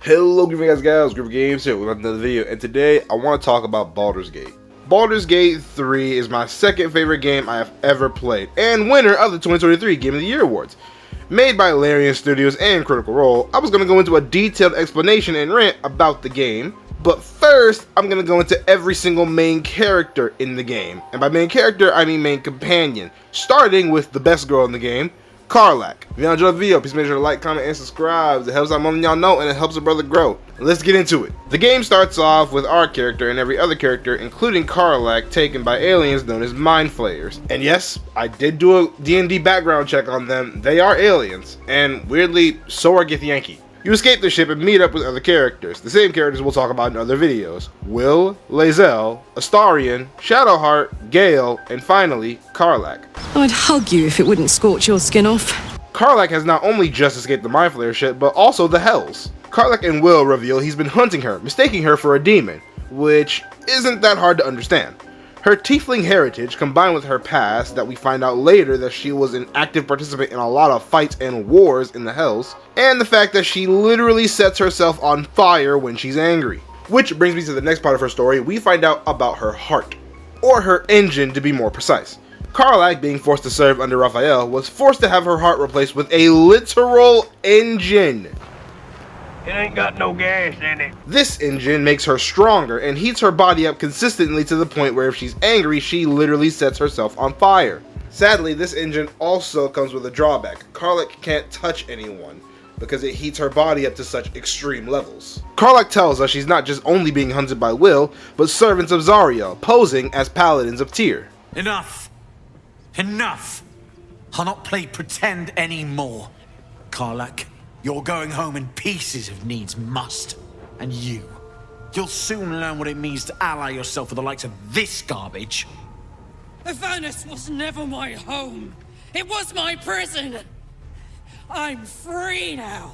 Hello Group guys, Group Games here with another video, and today I want to talk about Baldur's Gate. Baldur's Gate 3 is my second favorite game I have ever played, and winner of the 2023 Game of the Year Awards. Made by Larian Studios and Critical Role, I was going to go into a detailed explanation and rant about the game, but first I'm going to go into every single main character in the game. And by main character, I mean main companion, starting with the best girl in the game, Karlach. If you enjoyed the video, please make sure to like, comment, and subscribe. It helps out more than y'all know, and it helps a brother grow. Let's get into it. The game starts off with our character and every other character, including Karlach, taken by aliens known as Mind Flayers. And yes, I did do a D&D background check on them. They are aliens, and weirdly, so are Githyanki. You escape the ship and meet up with other characters, the same characters we'll talk about in other videos. Will, Lae'zel, Astarion, Shadowheart, Gale, and finally, Karlach. I'd hug you if it wouldn't scorch your skin off. Karlach has not only just escaped the Mind Flayer ship, but also the Hells. Karlach and Will reveal he's been hunting her, mistaking her for a demon, which isn't that hard to understand. Her tiefling heritage, combined with her past, that we find out later that she was an active participant in a lot of fights and wars in the Hells, and the fact that she literally sets herself on fire when she's angry. Which brings me to the next part of her story. We find out about her heart, or her engine to be more precise. Karlach, being forced to serve under Raphael, was forced to have her heart replaced with a literal engine. It ain't got no gas in it. This engine makes her stronger and heats her body up consistently to the point where if she's angry, she literally sets herself on fire. Sadly, this engine also comes with a drawback. Karlach can't touch anyone because it heats her body up to such extreme levels. Karlach tells us she's not just only being hunted by Will, but servants of Zariel, posing as paladins of Tyr. Enough! Enough! I'll not play pretend anymore. Karlach, you're going home in pieces if needs must. And you'll soon learn what it means to ally yourself with the likes of this garbage. Avernus was never my home. It was my prison. I'm free now.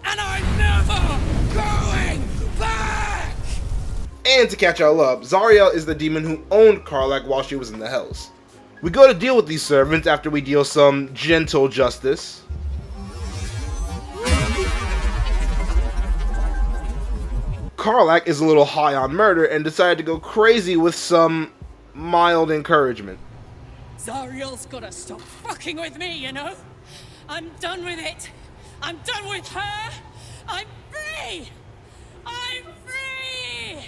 And I'm never going back! And to catch y'all up, Zariel is the demon who owned Karlach while she was in the Hells. We go to deal with these servants after we deal some gentle justice. Karlach is a little high on murder and decided to go crazy with some mild encouragement. Zariel's gotta stop fucking with me, you know? I'm done with it. I'm done with her. I'm free. I'm free.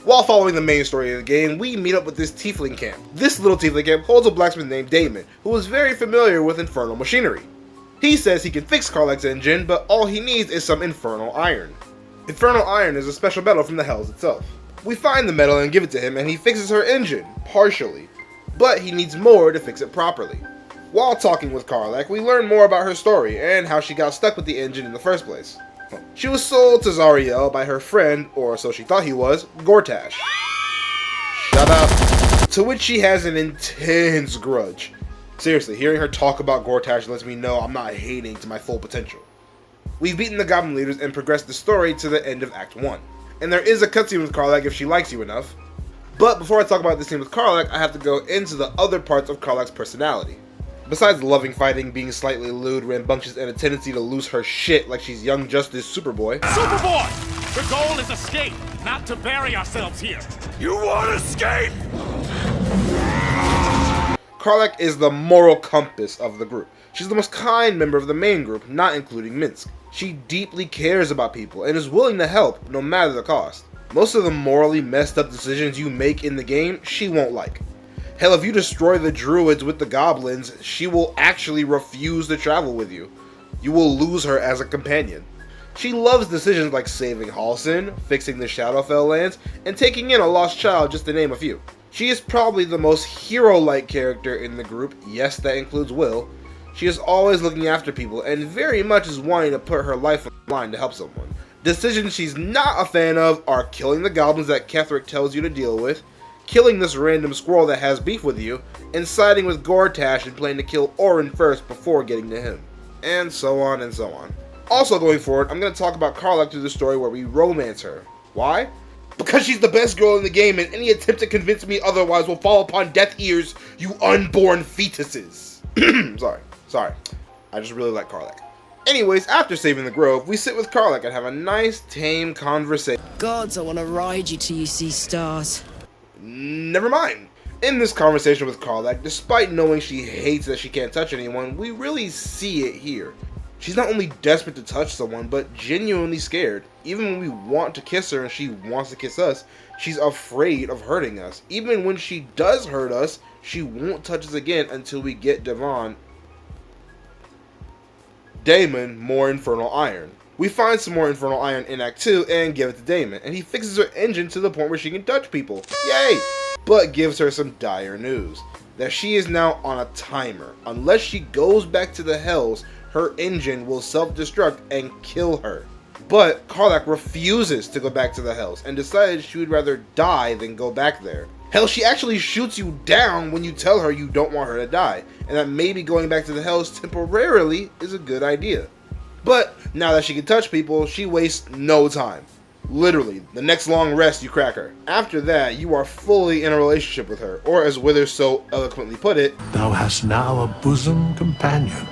While following the main story of the game, we meet up with this tiefling camp. This little tiefling camp holds a blacksmith named Damon, who is very familiar with infernal machinery. He says he can fix Karlach's engine, but all he needs is some infernal iron. Infernal iron is a special metal from the Hells itself. We find the metal and give it to him, and he fixes her engine, partially. But he needs more to fix it properly. While talking with Karlach, we learn more about her story, and how she got stuck with the engine in the first place. She was sold to Zariel by her friend, or so she thought he was, Gortash. Shut up. To which she has an intense grudge. Seriously, hearing her talk about Gortash lets me know I'm not hating to my full potential. We've beaten the goblin leaders and progressed the story to the end of Act 1. And there is a cutscene with Karlach if she likes you enough. But before I talk about this scene with Karlach, I have to go into the other parts of Karlach's personality. Besides loving fighting, being slightly lewd, rambunctious, and a tendency to lose her shit like she's Young Justice Superboy. Superboy! The goal is escape, not to bury ourselves here. You want escape? Karlach is the moral compass of the group. She's the most kind member of the main group, not including Minsk. She deeply cares about people and is willing to help, no matter the cost. Most of the morally messed up decisions you make in the game, she won't like. Hell, if you destroy the druids with the goblins, she will actually refuse to travel with you. You will lose her as a companion. She loves decisions like saving Halsin, fixing the Shadowfell lands, and taking in a lost child, just to name a few. She is probably the most hero-like character in the group, yes, that includes Will. She is always looking after people, and very much is wanting to put her life on the line to help someone. Decisions she's not a fan of are killing the goblins that Ketheric tells you to deal with, killing this random squirrel that has beef with you, and siding with Gortash and planning to kill Orin first before getting to him. And so on and so on. Also going forward, I'm going to talk about Karlach through the story where we romance her. Why? Because she's the best girl in the game, and any attempt to convince me otherwise will fall upon deaf ears, you unborn fetuses. Sorry. I just really like Karlach. Anyways, after saving the grove, we sit with Karlach and have a nice, tame conversation. Gods, I want to ride you till you see stars. Never mind. In this conversation with Karlach, despite knowing she hates that she can't touch anyone, we really see it here. She's not only desperate to touch someone, but genuinely scared. Even when we want to kiss her and she wants to kiss us, she's afraid of hurting us. Even when she does hurt us, she won't touch us again until we get Daemon more infernal iron. We find some more infernal iron in Act 2 and give it to Daemon, and he fixes her engine to the point where she can touch people. Yay! But gives her some dire news, that she is now on a timer. Unless she goes back to the Hells, her engine will self-destruct and kill her. But Karlach refuses to go back to the Hells and decided she would rather die than go back there. Hell, she actually shoots you down when you tell her you don't want her to die, and that maybe going back to the Hells temporarily is a good idea. But now that she can touch people, she wastes no time. Literally, the next long rest you crack her. After that, you are fully in a relationship with her, or as Withers so eloquently put it, thou hast now a bosom companion.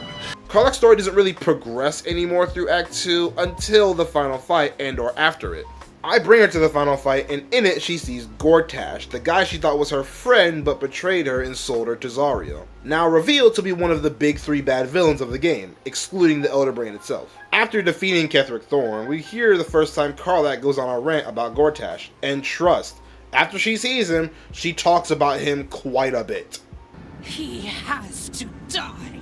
Karlach's story doesn't really progress anymore through Act 2 until the final fight and or after it. I bring her to the final fight, and in it she sees Gortash, the guy she thought was her friend but betrayed her and sold her to Zariel. Now revealed to be one of the big 3 bad villains of the game, excluding the Elder Brain itself. After defeating Ketheric Thorn, we hear the first time Karlach goes on a rant about Gortash, and trust, after she sees him, she talks about him quite a bit. He has to die.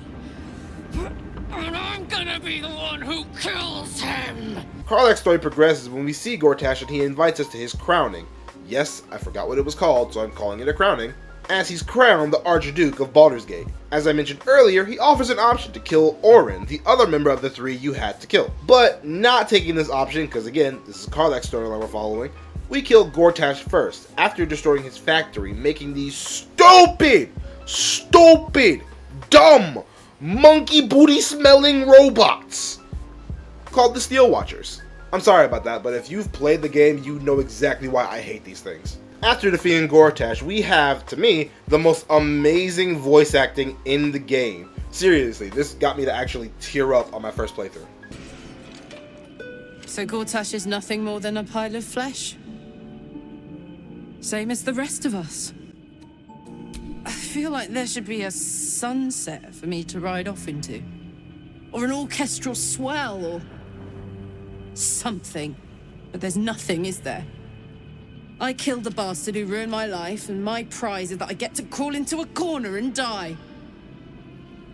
And I'm gonna be the one who kills him! Karlach's story progresses when we see Gortash and he invites us to his crowning. Yes, I forgot what it was called, so I'm calling it a crowning. As he's crowned the Archduke of Baldur's Gate. As I mentioned earlier, he offers an option to kill Orin, the other member of the 3 you had to kill. But not taking this option, because again, this is Karlach's storyline we're following, we kill Gortash first, after destroying his factory, making these stupid, dumb, monkey booty smelling robots called the Steel Watchers. I'm sorry about that, but if you've played the game, you know exactly why I hate these things. After defeating Gortash, we have, to me, the most amazing voice acting in the game. Seriously, this got me to actually tear up on my first playthrough. So Gortash is nothing more than a pile of flesh? Same as the rest of us. I feel like there should be a sunset for me to ride off into. Or an orchestral swell, or something. But there's nothing, is there? I killed the bastard who ruined my life, and my prize is that I get to crawl into a corner and die.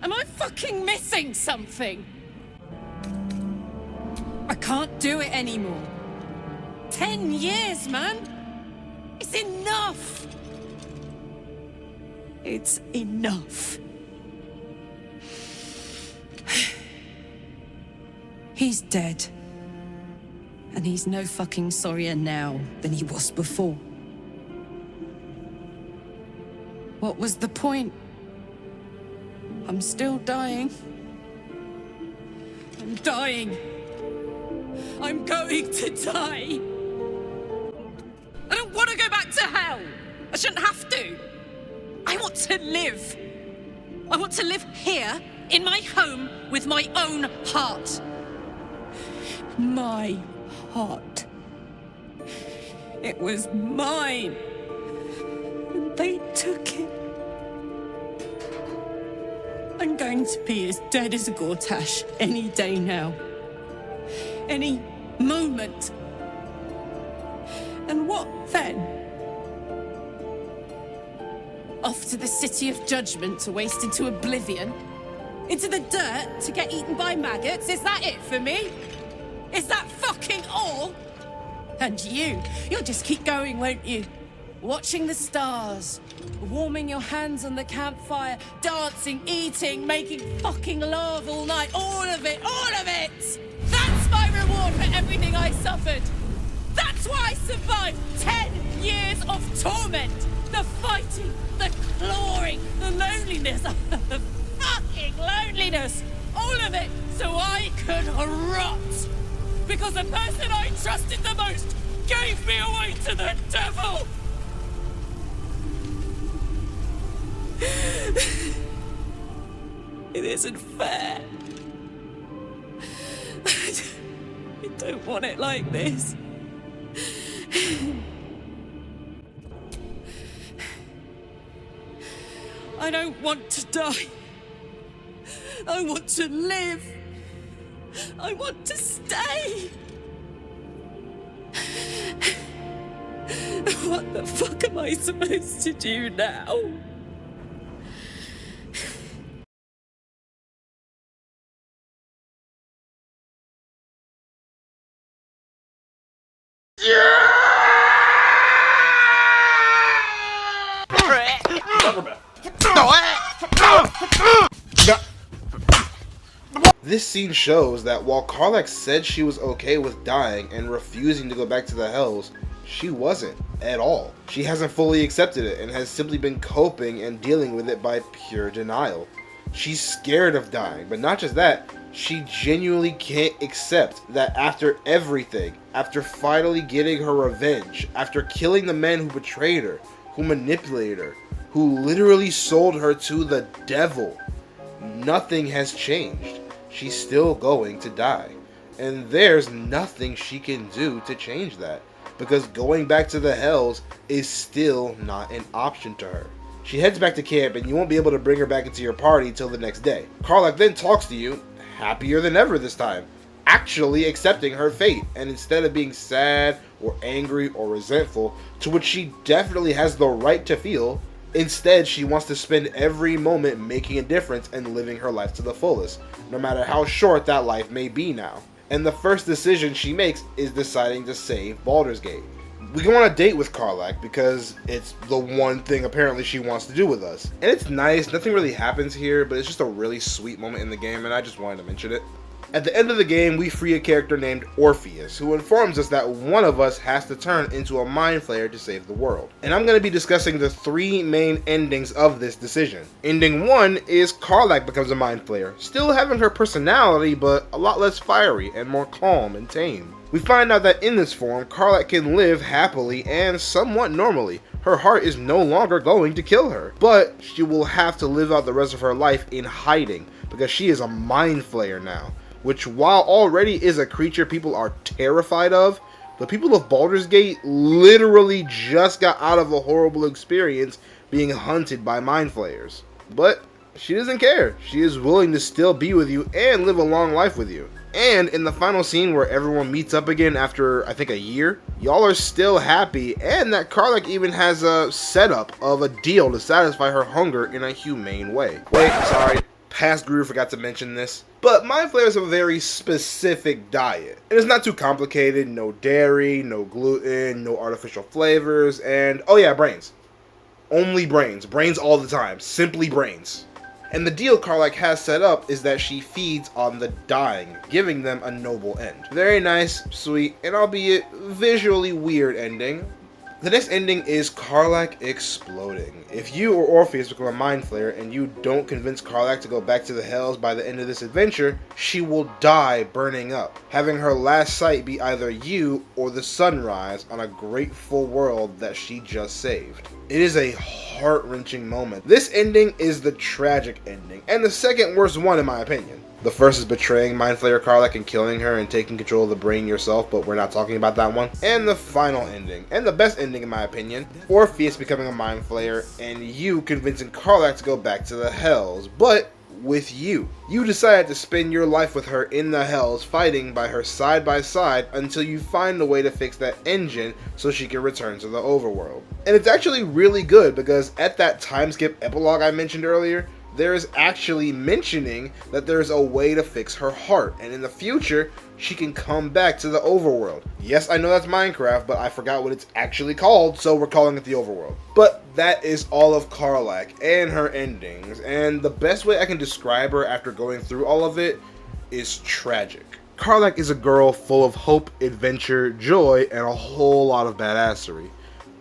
Am I fucking missing something? I can't do it anymore. 10 years, man! It's enough! It's enough. He's dead. And he's no fucking sorrier now than he was before. What was the point? I'm still dying. I'm dying. I'm going to die. I don't want to go back to hell. I shouldn't have to. I want to live. I want to live here, in my home, with my own heart. My heart. It was mine. And they took it. I'm going to be as dead as a Gortash any day now. Any moment. And what then? Off to the City of Judgment to waste into oblivion? Into the dirt to get eaten by maggots? Is that it for me? Is that fucking all? And you'll just keep going, won't you? Watching the stars, warming your hands on the campfire, dancing, eating, making fucking love all night. All of it, all of it! That's my reward for everything I suffered. That's why I survived 10 years of torment. The fighting, the clawing, the loneliness, the fucking loneliness. All of it so I could rot. Because the person I trusted the most gave me away to the devil. It isn't fair. I don't want it like this. I don't want to die. I want to live. I want to stay. What the fuck am I supposed to do now? This scene shows that while Karlach said she was okay with dying and refusing to go back to the Hells, she wasn't at all. She hasn't fully accepted it and has simply been coping and dealing with it by pure denial. She's scared of dying, but not just that, she genuinely can't accept that after everything, after finally getting her revenge, after killing the men who betrayed her, who manipulated her, who literally sold her to the devil, nothing has changed. She's still going to die. And there's nothing she can do to change that, because going back to the Hells is still not an option to her. She heads back to camp and you won't be able to bring her back into your party till the next day. Karlach then talks to you, happier than ever this time, actually accepting her fate, and instead of being sad or angry or resentful, to which she definitely has the right to feel, instead she wants to spend every moment making a difference and living her life to the fullest, no matter how short that life may be now. And the first decision she makes is deciding to save Baldur's Gate. We go on a date with Karlach because it's the one thing apparently she wants to do with us. And it's nice, nothing really happens here, but it's just a really sweet moment in the game and I just wanted to mention it. At the end of the game, we free a character named Orpheus, who informs us that one of us has to turn into a mind flayer to save the world. And I'm going to be discussing the three main endings of this decision. Ending 1 is Karlach becomes a mind flayer, still having her personality, but a lot less fiery and more calm and tame. We find out that in this form, Karlach can live happily and somewhat normally. Her heart is no longer going to kill her, but she will have to live out the rest of her life in hiding, because she is a mind flayer now. Which, while already is a creature people are terrified of, the people of Baldur's Gate literally just got out of a horrible experience being hunted by mind flayers. But she doesn't care. She is willing to still be with you and live a long life with you. And in the final scene where everyone meets up again after, I think, a year, y'all are still happy, and that Karlach even has a setup of a deal to satisfy her hunger in a humane way. Wait, sorry. Past Guru forgot to mention this, but mind flayers have a very specific diet. And it's not too complicated, no dairy, no gluten, no artificial flavors, and oh yeah, brains. Only brains. Brains all the time. Simply brains. And the deal Karlach has set up is that she feeds on the dying, giving them a noble end. Very nice, sweet, and albeit visually weird ending. The next ending is Karlach exploding. If you or Orpheus become a mind flayer and you don't convince Karlach to go back to the Hells by the end of this adventure, she will die burning up, having her last sight be either you or the sunrise on a grateful world that she just saved. It is a heart-wrenching moment. This ending is the tragic ending, and the second worst one in my opinion. The first is betraying Mind Flayer Karlach and killing her and taking control of the brain yourself, but we're not talking about that one. And the final ending, and the best ending in my opinion, Orpheus becoming a Mind Flayer and you convincing Karlach to go back to the Hells, but with you. You decided to spend your life with her in the Hells, fighting by her side by side until you find a way to fix that engine so she can return to the overworld. And it's actually really good because at that time skip epilogue I mentioned earlier, there is actually mentioning that there's a way to fix her heart, and in the future, she can come back to the overworld. Yes, I know that's Minecraft, but I forgot what it's actually called, so we're calling it the overworld. But that is all of Karlach and her endings, and the best way I can describe her after going through all of it is tragic. Karlach is a girl full of hope, adventure, joy, and a whole lot of badassery.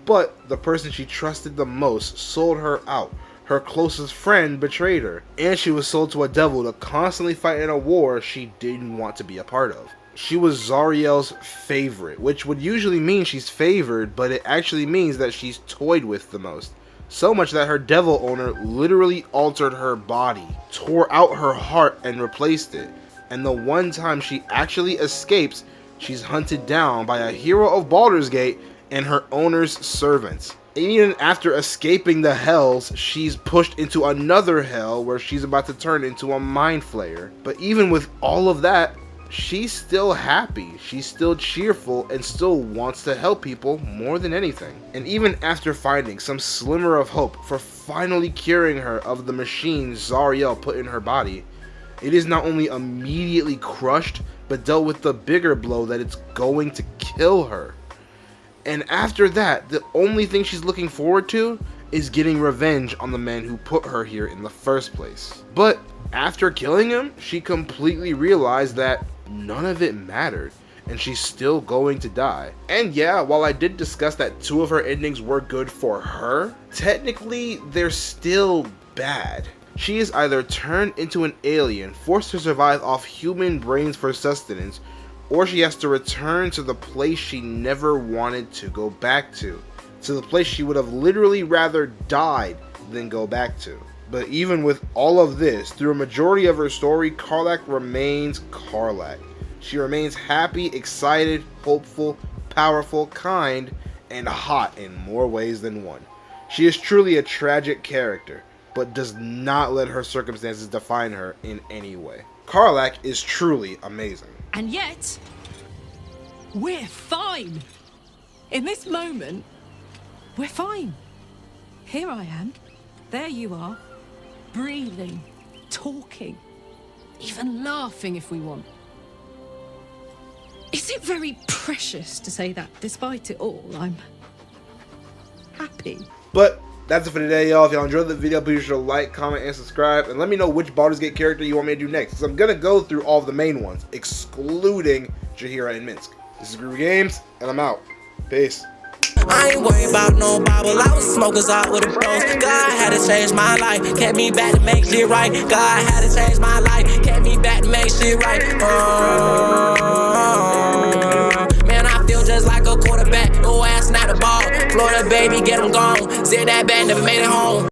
But the person she trusted the most sold her out. Her closest friend betrayed her, and she was sold to a devil to constantly fight in a war she didn't want to be a part of. She was Zariel's favorite, which would usually mean she's favored, but it actually means that she's toyed with the most. So much that her devil owner literally altered her body, tore out her heart and replaced it. And the one time she actually escapes, she's hunted down by a hero of Baldur's Gate and her owner's servants. And even after escaping the hells, she's pushed into another hell where she's about to turn into a mind flayer. But even with all of that, she's still happy, she's still cheerful, and still wants to help people more than anything. And even after finding some slimmer of hope for finally curing her of the machine Zariel put in her body, it is not only immediately crushed, but dealt with the bigger blow that it's going to kill her. And after that, the only thing she's looking forward to is getting revenge on the man who put her here in the first place. But after killing him, she completely realized that none of it mattered, and she's still going to die. And yeah, while I did discuss that 2 of her endings were good for her, technically they're still bad. She is either turned into an alien, forced to survive off human brains for sustenance, or she has to return to the place she never wanted to go back to the place she would have literally rather died than go back to. But even with all of this, through a majority of her story, Karlach remains Karlach. She remains happy, excited, hopeful, powerful, kind, and hot in more ways than one. She is truly a tragic character, but does not let her circumstances define her in any way. Karlach is truly amazing. And yet, we're fine. In this moment, we're fine. Here I am. There you are. Breathing, talking, even laughing if we want. Is it very precious to say that despite it all, I'm happy? But that's it for today, y'all. If y'all enjoyed the video, please be sure to like, comment, and subscribe. And let me know which Baldur's Gate character you want me to do next, because I'm going to go through all of the main ones, excluding Jaheira and Minsk. This is Groovy Games, and I'm out. Peace. I ain't worried about no Bible. I was smokers out with the bros. God had to change my life, kept me back to make shit right. God had to change my life, kept me back to make shit right. Man, I feel just like a quarterback. No ass, not the ball. Florida baby, get him gone. Said that bad, never made it home.